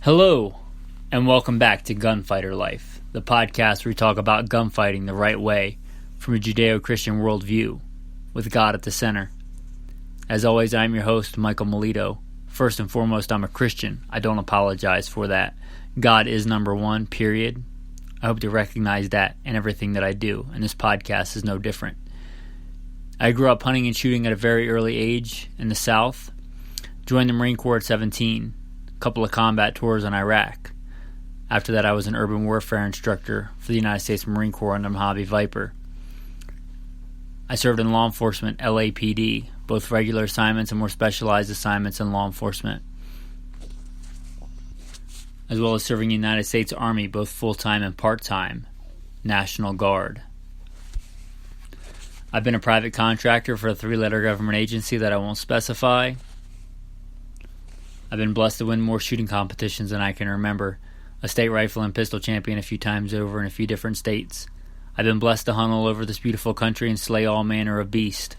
Hello, and welcome back to Gunfighter Life, the podcast where we talk about gunfighting the right way from a Judeo-Christian worldview, with God at the center. As always, I'm your host, Michael Melito. First and foremost, I'm a Christian. I don't apologize for that. God is number one, period. I hope to recognize that in everything that I do, and this podcast is no different. I grew up hunting and shooting at a very early age in the South, joined the Marine Corps at 17, couple of combat tours in Iraq. After that, I was an urban warfare instructor for the United States Marine Corps under Mojave Viper. I served in law enforcement, LAPD, both regular assignments and more specialized assignments in law enforcement, as well as serving in the United States Army, both full-time and part-time, National Guard. I've been a private contractor for a three-letter government agency that I won't specify. I've been blessed to win more shooting competitions than I can remember. A state rifle and pistol champion a few times over in a few different states. I've been blessed to hunt all over this beautiful country and slay all manner of beast.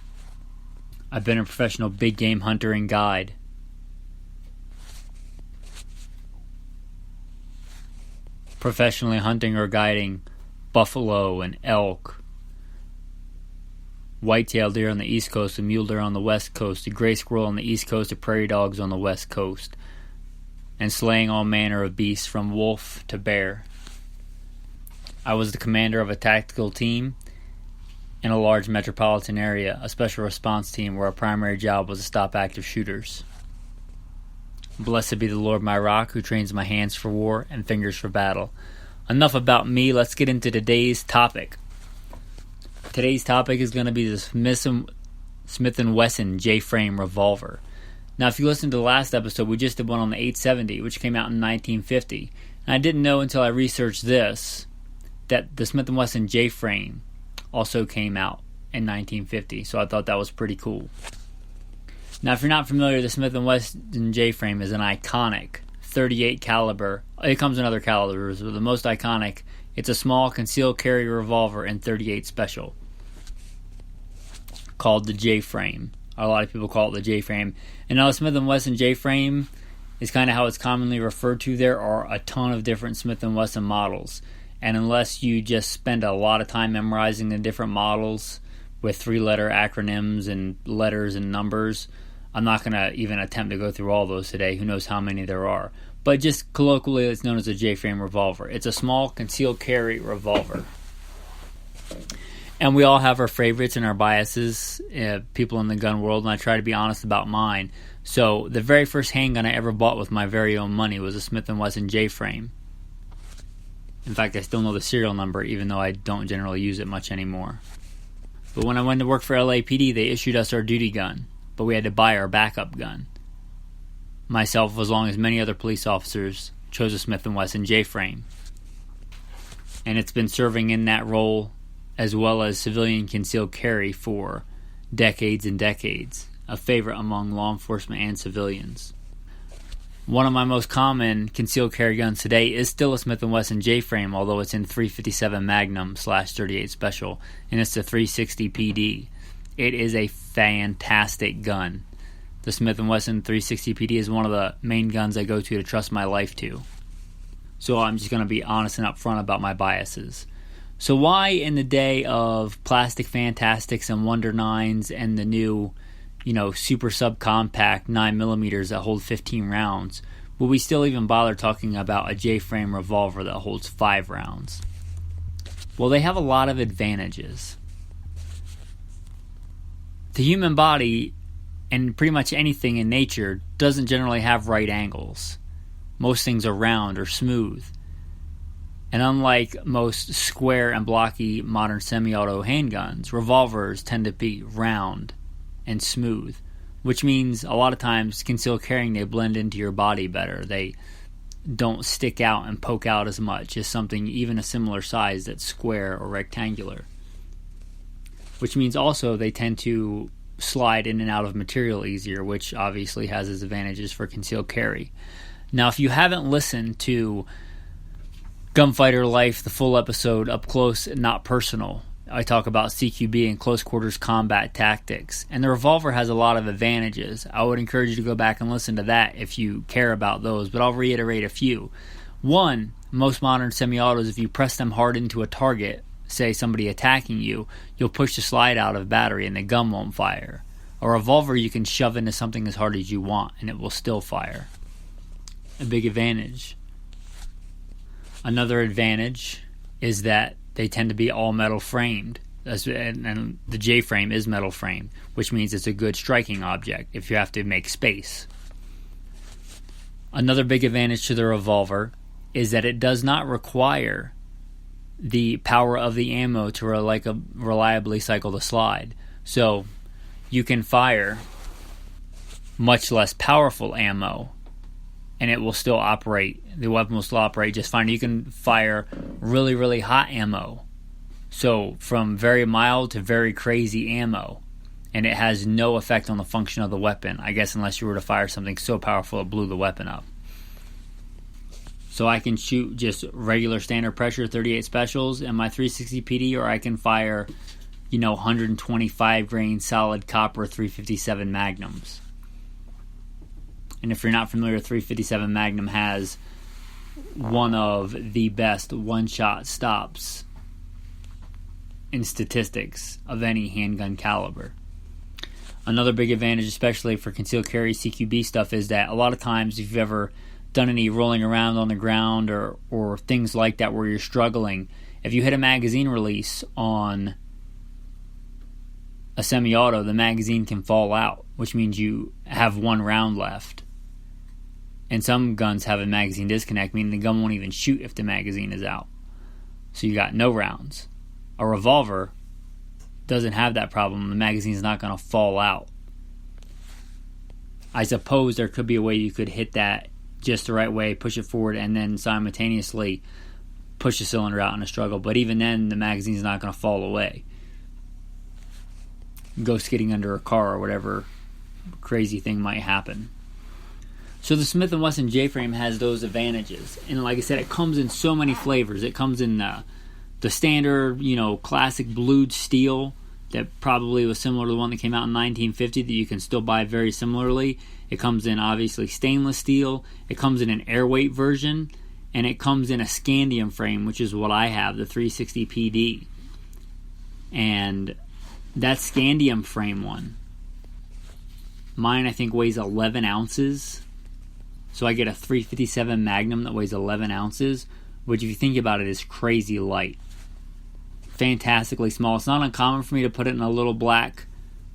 I've been a professional big game hunter and guide. Professionally hunting or guiding buffalo and elk, white-tailed deer on the East Coast and mule deer on the West Coast, a gray squirrel on the East Coast, and prairie dogs on the West Coast, and slaying all manner of beasts from wolf to bear. I was the commander of a tactical team in a large metropolitan area, a special response team where our primary job was to stop active shooters. Blessed be the Lord my rock, who trains my hands for war and fingers for battle. Enough about me, let's get into today's topic. Today's topic is going to be the Smith & Wesson J Frame revolver. Now, if you listen to the last episode, we just did one on the 870, which came out in 1950. And I didn't know until I researched this that the Smith & Wesson J Frame also came out in 1950. So I thought that was pretty cool. Now, if you're not familiar, the Smith & Wesson J Frame is an iconic 38 caliber. It comes in other calibers, but the most iconic. It's a small concealed carry revolver in .38 special, called the J Frame. A lot of people call it the J Frame. And now the Smith & Wesson J Frame is kind of how it's commonly referred to. There are a ton of different Smith & Wesson models. And unless you just spend a lot of time memorizing the different models with three-letter acronyms and letters and numbers, I'm not going to even attempt to go through all those today. Who knows how many there are. But just colloquially, it's known as a J Frame revolver. It's a small concealed carry revolver. And we all have our favorites and our biases, people in the gun world, and I try to be honest about mine. So the very first handgun I ever bought with my very own money was a Smith & Wesson J Frame. In fact, I still know the serial number, even though I don't generally use it much anymore. But when I went to work for LAPD, they issued us our duty gun, but we had to buy our backup gun. Myself, as long as many other police officers, chose a Smith & Wesson J Frame. And it's been serving in that role as well as civilian concealed carry for decades and decades, a favorite among law enforcement and civilians. One of my most common concealed carry guns today is still a Smith & Wesson J Frame, although it's in .357 Magnum / .38 Special, and it's the 360 PD. It is a fantastic gun. The Smith & Wesson 360 PD is one of the main guns I go to trust my life to. So I'm just going to be honest and upfront about my biases. So why in the day of plastic Fantastics and Wonder 9s and the new, super subcompact 9mm that hold 15 rounds, will we still even bother talking about a J-frame revolver that holds 5 rounds? Well, they have a lot of advantages. The human body, and pretty much anything in nature, doesn't generally have right angles. Most things are round or smooth. And unlike most square and blocky modern semi-auto handguns, revolvers tend to be round and smooth, which means a lot of times concealed carrying, they blend into your body better. They don't stick out and poke out as much as something even a similar size that's square or rectangular. Which means also they tend to slide in and out of material easier, which obviously has its advantages for concealed carry. Now, if you haven't listened to Gunfighter Life, the full episode, Up Close, Not Personal, I talk about CQB and close quarters combat tactics. And the revolver has a lot of advantages. I would encourage you to go back and listen to that if you care about those, but I'll reiterate a few. One, most modern semi-autos, if you press them hard into a target, say somebody attacking you, you'll push the slide out of battery and the gun won't fire. A revolver you can shove into something as hard as you want and it will still fire. A big advantage. Another advantage is that they tend to be all metal framed, and the J frame is metal framed, which means it's a good striking object if you have to make space. Another big advantage to the revolver is that it does not require the power of the ammo to reliably cycle the slide. So you can fire much less powerful ammo and it will still operate. The weapon will still operate just fine. You can fire really, really hot ammo. So from very mild to very crazy ammo. And it has no effect on the function of the weapon, I guess, unless you were to fire something so powerful it blew the weapon up. So I can shoot just regular standard pressure 38 specials in my 360 PD, or I can fire, 125 grain solid copper 357 magnums. And if you're not familiar, 357 Magnum has one of the best one-shot stops in statistics of any handgun caliber. Another big advantage, especially for concealed carry CQB stuff, is that a lot of times if you've ever done any rolling around on the ground or things like that where you're struggling, if you hit a magazine release on a semi-auto, the magazine can fall out, which means you have one round left. And some guns have a magazine disconnect, meaning the gun won't even shoot if the magazine is out. So you got no rounds. A revolver doesn't have that problem. The magazine's not going to fall out. I suppose there could be a way you could hit that just the right way, push it forward, and then simultaneously push the cylinder out in a struggle. But even then, the magazine's not going to fall away. Go skidding under a car or whatever crazy thing might happen. So the Smith & Wesson J Frame has those advantages. And like I said, it comes in so many flavors. It comes in the standard, classic blued steel that probably was similar to the one that came out in 1950 that you can still buy very similarly. It comes in, obviously, stainless steel. It comes in an airweight version. And it comes in a scandium frame, which is what I have, the 360 PD. And that scandium frame one, mine I think weighs 11 ounces. So I get a 357 Magnum that weighs 11 ounces, which if you think about it is crazy light. Fantastically small. It's not uncommon for me to put it in a little black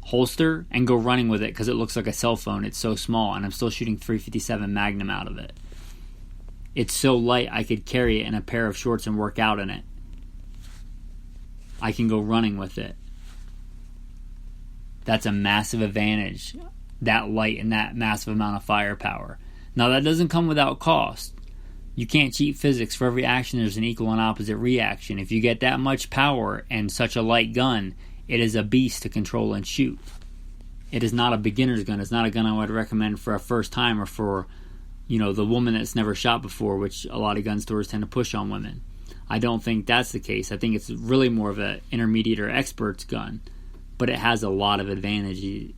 holster and go running with it because it looks like a cell phone. It's so small, and I'm still shooting 357 Magnum out of it. It's so light I could carry it in a pair of shorts and work out in it. I can go running with it. That's a massive advantage, that light and that massive amount of firepower. Now, that doesn't come without cost. You can't cheat physics. For every action, there's an equal and opposite reaction. If you get that much power and such a light gun, it is a beast to control and shoot. It is not a beginner's gun. It's not a gun I would recommend for a first time or for, the woman that's never shot before, which a lot of gun stores tend to push on women. I don't think that's the case. I think it's really more of an intermediate or expert's gun. But it has a lot of advantages,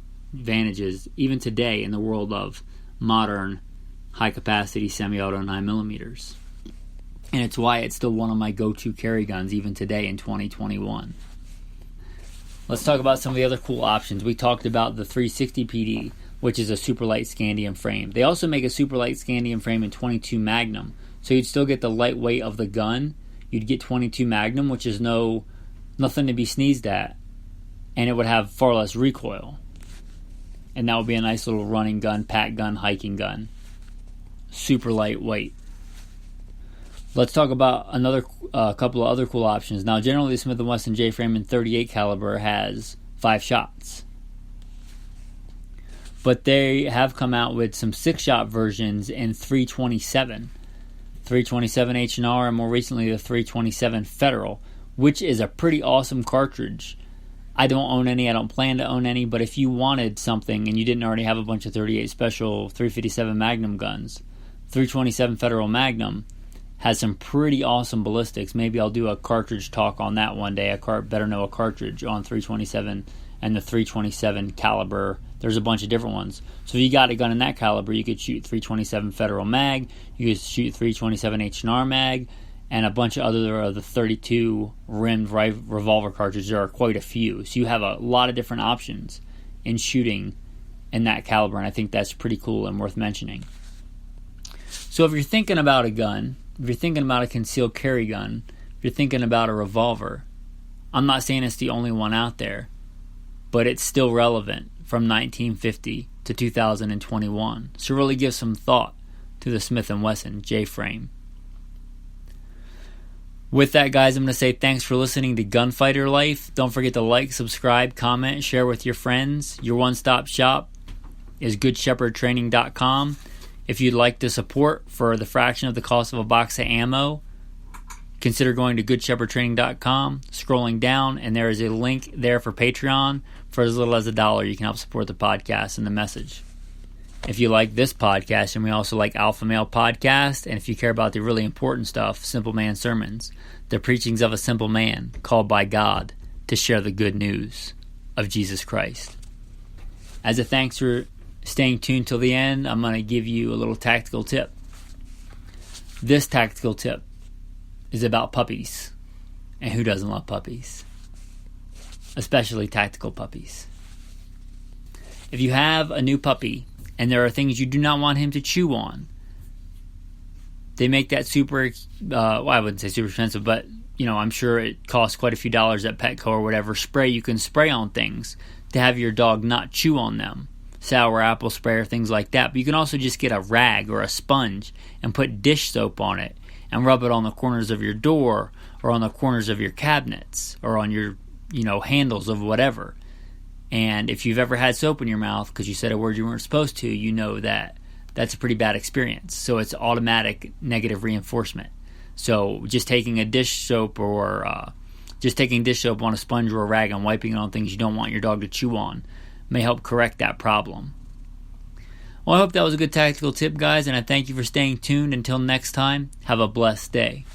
even today in the world of modern high-capacity semi-auto 9mm. And it's why it's still one of my go-to carry guns even today in 2021. Let's talk about some of the other cool options. We talked about the 360 PD, which is a super light scandium frame. They also make a super light scandium frame in 22 Magnum. So you'd still get the lightweight of the gun. You'd get 22 Magnum, which is nothing to be sneezed at. And it would have far less recoil. And that would be a nice little running gun, pack gun, hiking gun. Super lightweight. Let's talk about a couple of other cool options. Now, generally, the Smith & Wesson J Frame in 38 caliber has 5 shots, but they have come out with some 6-shot versions in 327 H&R, and more recently the 327 Federal, which is a pretty awesome cartridge. I don't own any. I don't plan to own any. But if you wanted something and you didn't already have a bunch of 38 Special 357 Magnum guns, 327 Federal Magnum has some pretty awesome ballistics. Maybe I'll do a cartridge talk on that one day. Better know a cartridge on 327 and the 327 caliber. There's a bunch of different ones. So if you got a gun in that caliber, you could shoot 327 Federal mag, you could shoot 327 H&R mag, and a bunch of other the 32 rimmed revolver cartridges. There are quite a few. So you have a lot of different options in shooting in that caliber, and I think that's pretty cool and worth mentioning. So if you're thinking about a gun, if you're thinking about a concealed carry gun, if you're thinking about a revolver, I'm not saying it's the only one out there, but it's still relevant from 1950 to 2021. So really give some thought to the Smith & Wesson J Frame. With that, guys, I'm going to say thanks for listening to Gunfighter Life. Don't forget to like, subscribe, comment, share with your friends. Your one-stop shop is GoodShepherdTraining.com. If you'd like to support for the fraction of the cost of a box of ammo, consider going to GoodShepherdTraining.com, scrolling down, and there is a link there for Patreon. For as little as $1, you can help support the podcast and the message. If you like this podcast, and we also like Alpha Male Podcast, and if you care about the really important stuff, Simple Man Sermons, the preachings of a simple man called by God to share the good news of Jesus Christ. As a thanks for staying tuned till the end, I'm going to give you a little tactical tip. This tactical tip is about puppies. And who doesn't love puppies? Especially tactical puppies. If you have a new puppy and there are things you do not want him to chew on, they make that super, I wouldn't say super expensive, but I'm sure it costs quite a few dollars at Petco or whatever, spray you can spray on things to have your dog not chew on them. Sour apple spray or things like that. But you can also just get a rag or a sponge and put dish soap on it and rub it on the corners of your door or on the corners of your cabinets or on your, handles of whatever. And if you've ever had soap in your mouth because you said a word you weren't supposed to, you know that that's a pretty bad experience. So it's automatic negative reinforcement. So just taking a dish soap or just taking dish soap on a sponge or a rag and wiping it on things you don't want your dog to chew on may help correct that problem. Well, I hope that was a good tactical tip, guys, and I thank you for staying tuned. Until next time, have a blessed day.